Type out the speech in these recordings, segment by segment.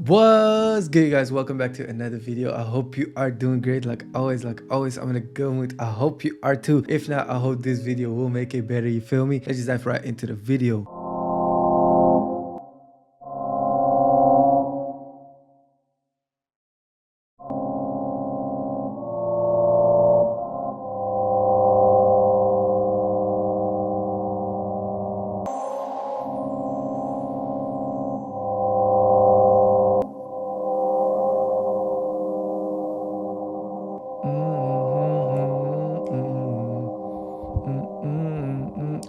What's good, guys? Welcome back to another video. I hope you are doing great. Like always, I'm in a good mood. I hope you are too. If not, I hope this video will make it better. You feel me? Let's just dive right into the video.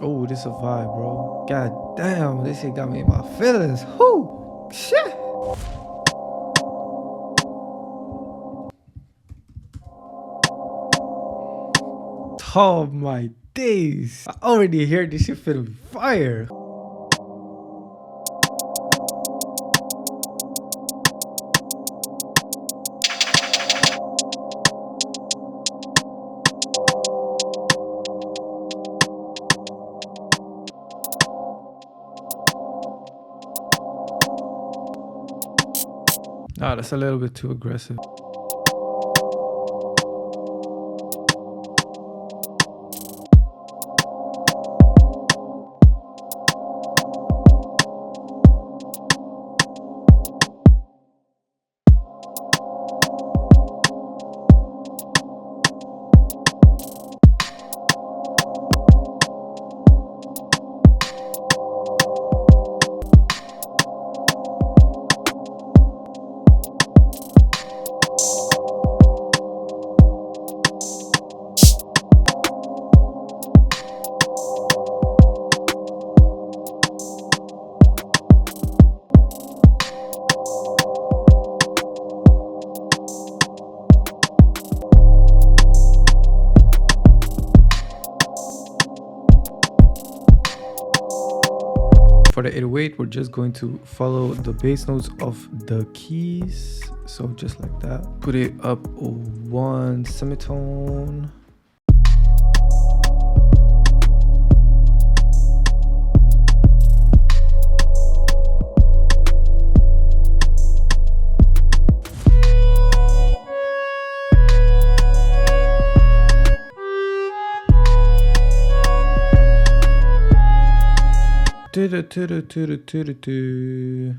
Oh, this is a vibe, bro. God damn, this shit got me in my feelings. Whoo, shit. Oh my days. I already hear this shit feeling fire. Nah, that's a little bit too aggressive. For the 808, we're just going to follow the bass notes of the keys. So just like that. Put it up one semitone. Do-do-do-do-do-do-do-do.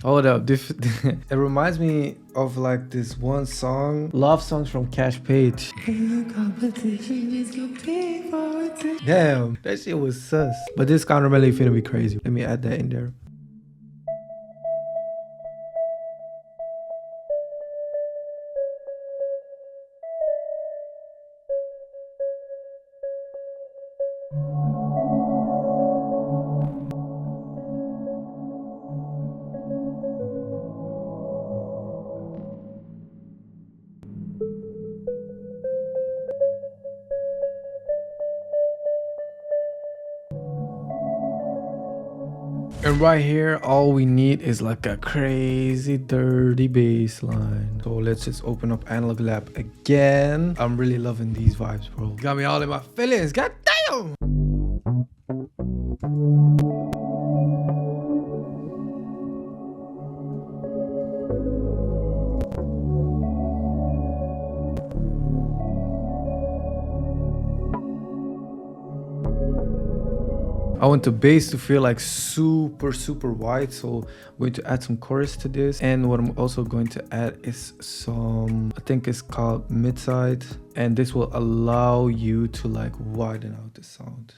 Hold up, it reminds me of like this one song, love songs from Cash Page. Damn, that shit was sus. But this counter melody finna be crazy. Let me add that in there. And right here, all we need is like a crazy dirty bass line. So let's just open up Analog Lab again. I'm really loving these vibes, bro. Got me all in my feelings. God damn! I want the bass to feel like super wide, so I'm going to add some chorus to this. And what I'm also going to add is some, I think it's called mid-side, and this will allow you to like widen out the sound.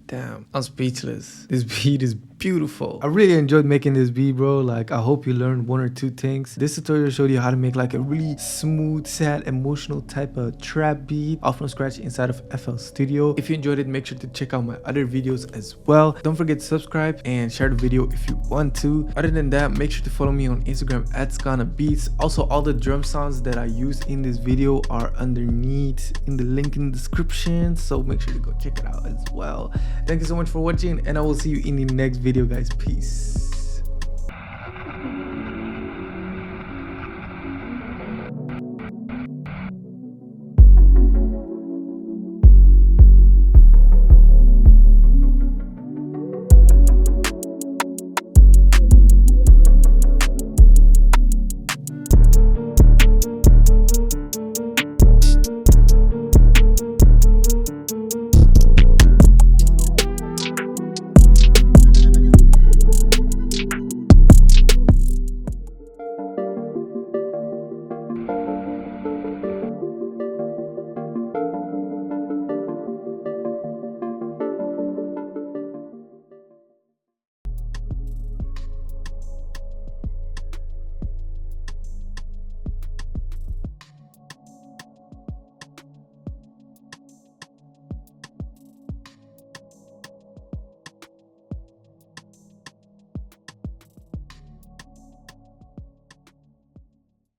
Damn, I'm speechless. This beat is beautiful. I really enjoyed making this beat, bro. Like, I hope you learned one or two things. This tutorial showed you how to make like a really smooth, sad, emotional type of trap beat off from scratch inside of FL Studio. If you enjoyed it, make sure to check out my other videos as well. Don't forget to subscribe and share the video if you want to. Other than that, make sure to follow me on Instagram at SkanaBeats. Also, all the drum sounds that I use in this video are underneath in the link in the description, so make sure to go check it out as well. Thank you so much for watching, and I will see you in the next video, guys. Peace.